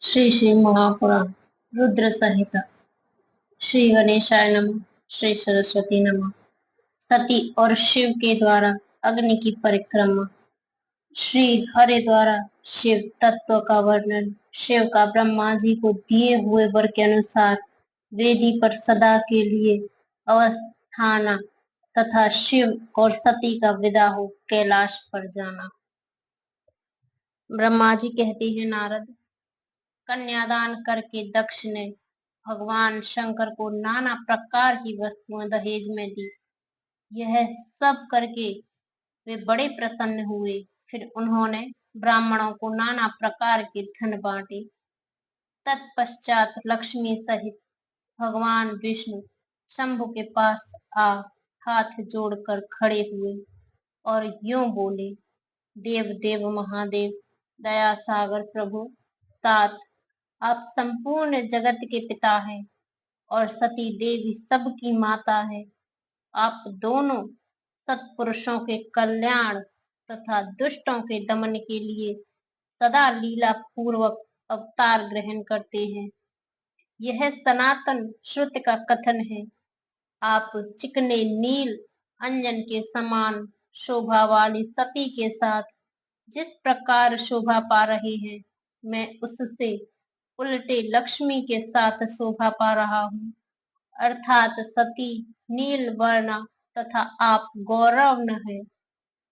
श्री श्री महापुराण रुद्र संहिता। श्री गणेशाय नमः। श्री सरस्वती नमः। सती और शिव के द्वारा अग्नि की परिक्रमा। श्री हरि द्वारा शिव तत्व का वर्णन। शिव का ब्रह्मा जी को दिए हुए वर के अनुसार वेदी पर सदा के लिए अवस्थाना तथा शिव और सती का विदा हो कैलाश पर जाना। ब्रह्मा जी कहते हैं, नारद, कन्यादान करके दक्ष ने भगवान शंकर को नाना प्रकार की वस्तुएं दहेज में दी। यह सब करके वे बड़े प्रसन्न हुए। फिर उन्होंने ब्राह्मणों को नाना प्रकार के धन बांटे। तत्पश्चात लक्ष्मी सहित भगवान विष्णु शंभु के पास आ हाथ जोड़कर खड़े हुए और यूं बोले, देव देव महादेव, दया सागर प्रभु, तात आप संपूर्ण जगत के पिता हैं और सती देवी सबकी माता है। आप दोनों सत्पुरुषों के कल्याण तथा दुष्टों के दमन के लिए सदा लीला पूर्वक अवतार ग्रहण करते हैं। यह सनातन श्रुति का कथन है। आप चिकने नील अंजन के समान शोभा वाली सती के साथ जिस प्रकार शोभा पा रहे हैं, मैं उससे उल्टे लक्ष्मी के साथ शोभा पा रहा हूँ। अर्थात सती नील वर्णा तथा आप गौरवर्ण है।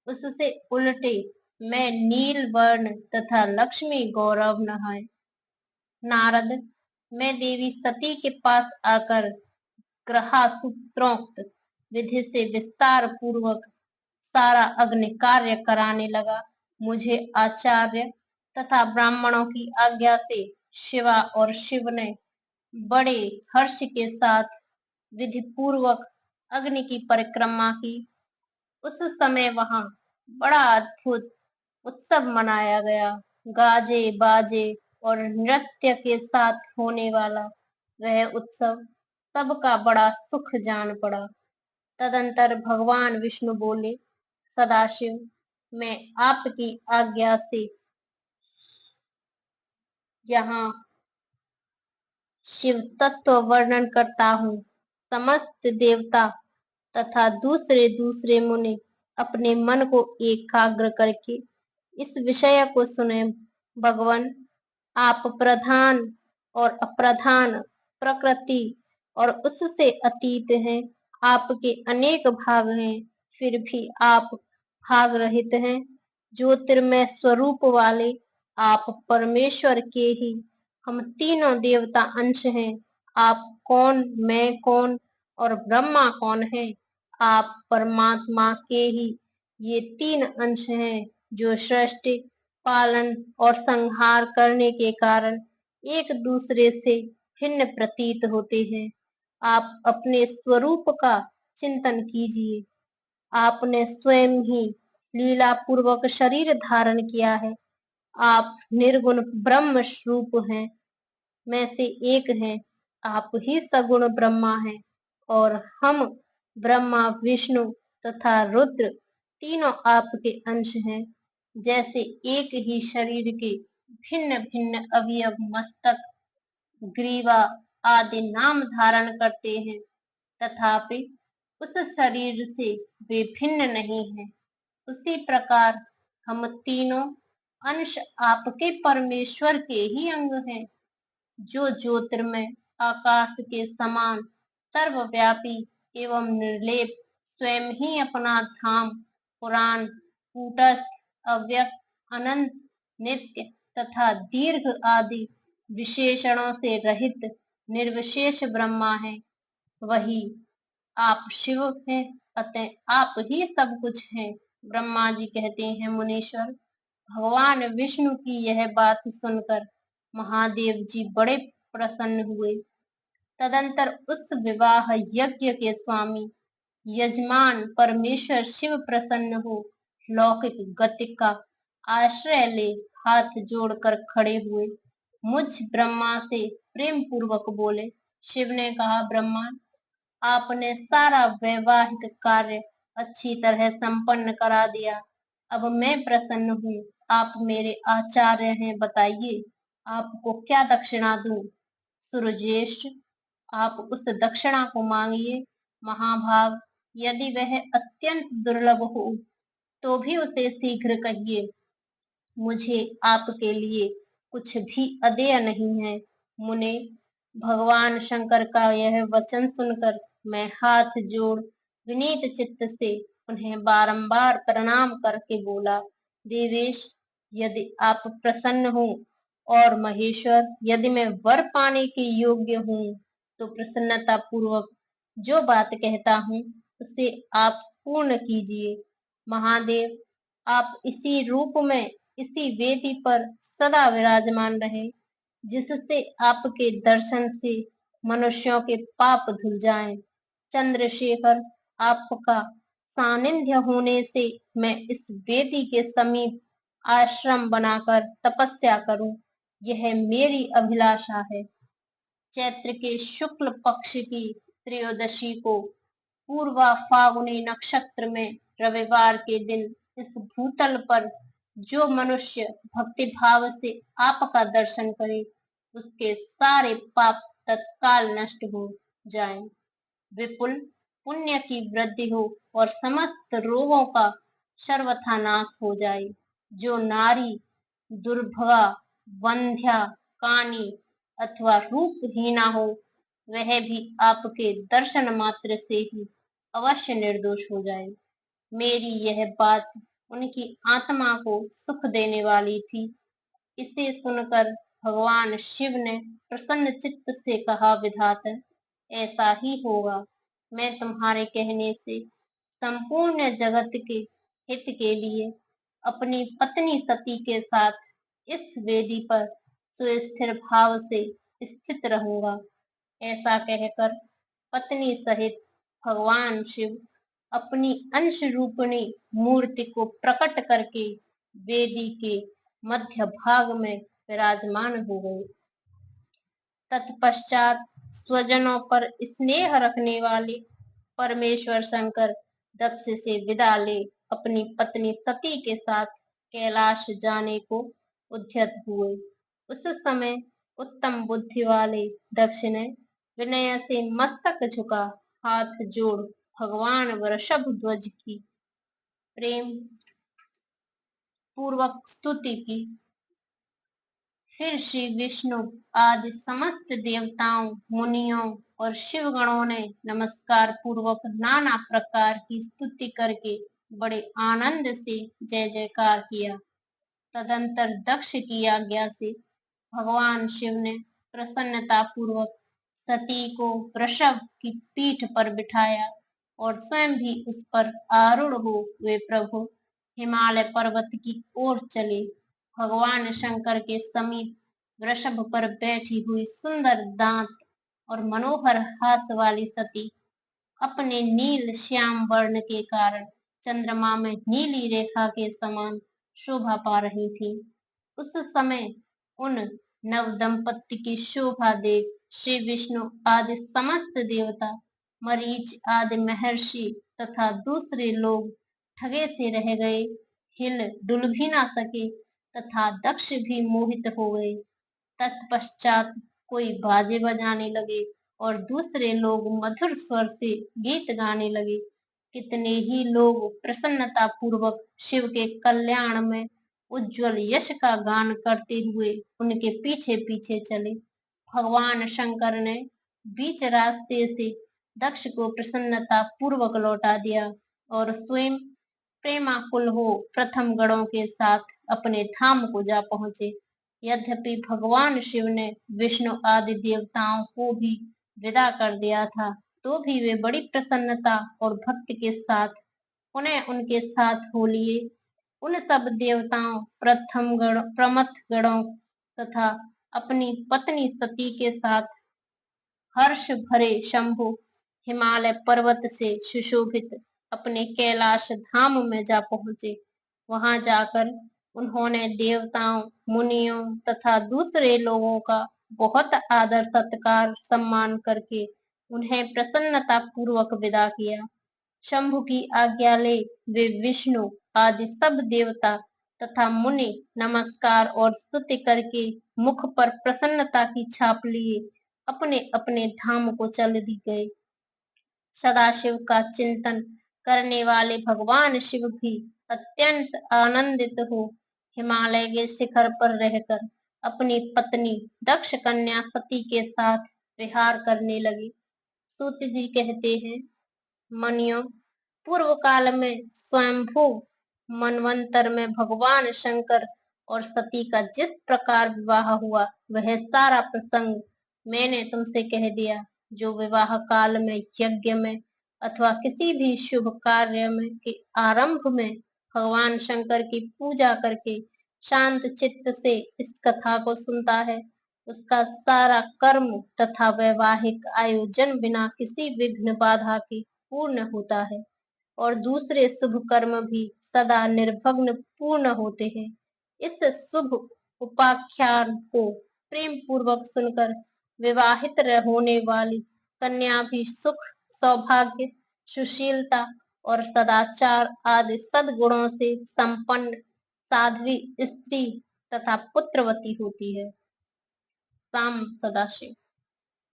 उससे उल्टे मैं नील वर्ण तथा लक्ष्मी गौरवर्ण है। नारद, मैं देवी सती के पास आकर ग्रहासूत्रोक्त विधि से विस्तार पूर्वक सारा अग्नि कार्य कराने लगा। मुझे आचार्य तथा ब्राह्मणों की आज्ञा से शिवा और शिव ने बड़े हर्ष के साथ विधि पूर्वक अग्नि की परिक्रमा की। उस समय वहां बड़ा अद्भुत उत्सव मनाया गया। गाजे बाजे और नृत्य के साथ होने वाला वह उत्सव सबका बड़ा सुख जान पड़ा। तदंतर भगवान विष्णु बोले, सदाशिव, मैं आपकी आज्ञा से यहाँ शिव तत्व वर्णन करता हूँ। समस्त देवता तथा दूसरे दूसरे मुनि अपने मन को एकाग्र करके इस विषय को सुने। भगवान, आप प्रधान और अप्रधान, प्रकृति और उससे अतीत हैं। आपके अनेक भाग हैं, फिर भी आप भाग रहित हैं। ज्योतिर्मय स्वरूप वाले आप परमेश्वर के ही हम तीनों देवता अंश हैं। आप कौन, मैं कौन और ब्रह्मा कौन है? आप परमात्मा के ही ये तीन अंश हैं जो सृष्टि, पालन और संहार करने के कारण एक दूसरे से भिन्न प्रतीत होते हैं। आप अपने स्वरूप का चिंतन कीजिए। आपने स्वयं ही लीला पूर्वक शरीर धारण किया है। आप निर्गुण ब्रह्म स्वरूप हैं, में से एक हैं। आप ही सगुण ब्रह्मा हैं और हम ब्रह्मा, विष्णु तथा रुद्र तीनों आपके अंश हैं। जैसे एक ही शरीर के भिन्न भिन्न अवयव मस्तक, ग्रीवा आदि नाम धारण करते हैं, तथापि उस शरीर से वे भिन्न नहीं हैं, उसी प्रकार हम तीनों अंश आपके परमेश्वर के ही अंग हैं, जो ज्योतिर्मय आकाश के समान सर्वव्यापी एवं निर्लेप स्वयं ही अपना धाम, पुराण, कूटस्थ, अव्यक्त, अनंत, नित्य तथा दीर्घ आदि विशेषणों से रहित निर्विशेष ब्रह्मा है। वही आप शिव हैं, अतः आप ही सब कुछ हैं। ब्रह्मा जी कहते हैं, मुनीश्वर, भगवान विष्णु की यह बात सुनकर महादेव जी बड़े प्रसन्न हुए। तदंतर उस विवाह यज्ञ के स्वामी यजमान परमेश्वर शिव प्रसन्न हो लौकिक गति का आश्रय ले हाथ जोड़कर खड़े हुए मुझ ब्रह्मा से प्रेम पूर्वक बोले। शिव ने कहा, ब्रह्मा, आपने सारा वैवाहिक कार्य अच्छी तरह संपन्न करा दिया। अब मैं प्रसन्न हूँ। आप मेरे आचार्य हैं, बताइए आपको क्या दक्षिणा दूं? सुरज्येष्ठ, आप उस दक्षिणा को मांगिए। महाभाग, यदि वह अत्यंत दुर्लभ हो तो भी उसे शीघ्र कहिए। मुझे आपके लिए कुछ भी अदेय नहीं है। मुने, भगवान शंकर का यह वचन सुनकर मैं हाथ जोड़ विनीत चित्त से उन्हें बारंबार प्रणाम करके बोला, देवेश, यदि आप प्रसन्न हो और महेश्वर, यदि मैं वर पाने के योग्य हूँ तो प्रसन्नता पूर्वक जो बात कहता हूँ उसे आप पूर्ण कीजिए। महादेव, आप इसी रूप में इसी वेदी पर सदा विराजमान रहे, जिससे आपके दर्शन से मनुष्यों के पाप धुल जाएं। चंद्रशेखर, आपका सानिध्य होने से मैं इस वेदी के समीप आश्रम बनाकर तपस्या करूं, यह मेरी अभिलाषा है। चैत्र के शुक्ल पक्ष की त्रयोदशी को पूर्वा फागुनी नक्षत्र में रविवार के दिन इस भूतल पर जो मनुष्य भक्ति भाव से आपका दर्शन करे, उसके सारे पाप तत्काल नष्ट हो जाएं। विपुल पुण्य की वृद्धि हो और समस्त रोगों का सर्वथा नाश हो जाए। जो नारी दुर्भगा, वंध्या, कानी अथवा रूपहीना हो, वह भी आपके दर्शन मात्र से ही अवश्य निर्दोष हो जाए। मेरी यह बात उनकी आत्मा को सुख देने वाली थी। इसे सुनकर भगवान शिव ने प्रसन्न चित्त से कहा, विधाता, ऐसा ही होगा। मैं तुम्हारे कहने से संपूर्ण जगत के हित के लिए अपनी पत्नी सती के साथ इस वेदी पर सुस्थिर भाव से स्थित रहूंगा। ऐसा कहकर पत्नी सहित भगवान शिव अपनी अंश रूपणी मूर्ति को प्रकट करके वेदी के मध्य भाग में विराजमान हो गए। तत्पश्चात स्वजनों पर स्नेह रखने वाले परमेश्वर शंकर दक्ष से विदा ले अपनी पत्नी सती के साथ कैलाश जाने को उद्यत हुए। उस समय उत्तम बुद्धि वाले दक्ष ने विनय से मस्तक झुका हाथ जोड़ भगवान वृषभ ध्वज की प्रेम पूर्वक स्तुति की। फिर श्री विष्णु आदि समस्त देवताओं, मुनियों और शिवगणों ने नमस्कार पूर्वक नाना प्रकार की स्तुति करके बड़े आनंद से जय जयकार किया। तदंतर दक्ष की आज्ञा से भगवान शिव ने प्रसन्नता पूर्वक सती को वृषभ की पीठ पर बिठाया और स्वयं भी उस पर आरूढ़ हो वे प्रभु हिमालय पर्वत की ओर चले। भगवान शंकर के समीप वृषभ पर बैठी हुई सुंदर दांत और मनोहर हास वाली सती अपने नील श्याम वर्ण के कारण चंद्रमा में नीली रेखा के समान शोभा पा रही थी। उस समय उन नव दंपत्ति की शोभा देख श्री विष्णु आदि समस्त देवता, मरीच आदि महर्षि तथा दूसरे लोग ठगे से रह गए, हिल डुल भी ना सके तथा दक्ष भी मोहित हो गए। तत्पश्चात कोई बाजे बजाने लगे और दूसरे लोग मधुर स्वर से गीत गाने लगे। कितने ही लोग प्रसन्नता पूर्वक शिव के कल्याण में उज्जवल यश का गान करते हुए उनके पीछे पीछे चले। भगवान शंकर ने बीच रास्ते से दक्ष को प्रसन्नता पूर्वक लौटा दिया और स्वयं प्रेमाकुल हो प्रथम गणों के साथ अपने धाम को जा पहुंचे। यद्यपि भगवान शिव ने विष्णु आदि देवताओं को भी विदा कर दिया था, तो भी वे बड़ी प्रसन्नता और भक्ति के साथ उन्हें उनके साथ हो लिए। उन सब देवताओं, प्रथम गण, प्रमथ गणों तथा अपनी पत्नी सती के साथ हर्ष भरे शंभु हिमालय पर्वत से सुशोभित अपने कैलाश धाम में जा पहुंचे। वहां जाकर उन्होंने देवताओं, मुनियों तथा दूसरे लोगों का बहुत आदर सत्कार सम्मान करके उन्हें प्रसन्नता पूर्वक विदा किया। शंभु की आज्ञा ले वे विष्णु आदि सब देवता तथा मुनि नमस्कार और स्तुति करके मुख पर प्रसन्नता की छाप लिए अपने अपने धाम को चल दी गए। सदाशिव का चिंतन करने वाले भगवान शिव भी अत्यंत आनंदित हो हिमालय के शिखर पर रहकर अपनी पत्नी दक्ष कन्या सती के साथ विहार करने लगे। सूत जी कहते हैं, मनियो, पूर्व काल में स्वयंभू मनवंतर में भगवान शंकर और सती का जिस प्रकार विवाह हुआ वह सारा प्रसंग मैंने तुमसे कह दिया। जो विवाह काल में यज्ञ में अथवा किसी भी शुभ कार्य में के आरंभ में भगवान शंकर की पूजा करके शांत चित्त से इस कथा को सुनता है, उसका सारा कर्म तथा वैवाहिक आयोजन बिना किसी विघ्न बाधा के पूर्ण होता है और दूसरे शुभ कर्म भी सदा निर्विघ्न पूर्ण होते हैं। इस शुभ उपाख्यान को प्रेम पूर्वक सुनकर विवाहित होने वाली कन्या भी सुख, सौभाग्य, सुशीलता और सदाचार आदि सद्गुणों से संपन्न साध्वी स्त्री तथा पुत्रवती होती है। साम सदाशिव।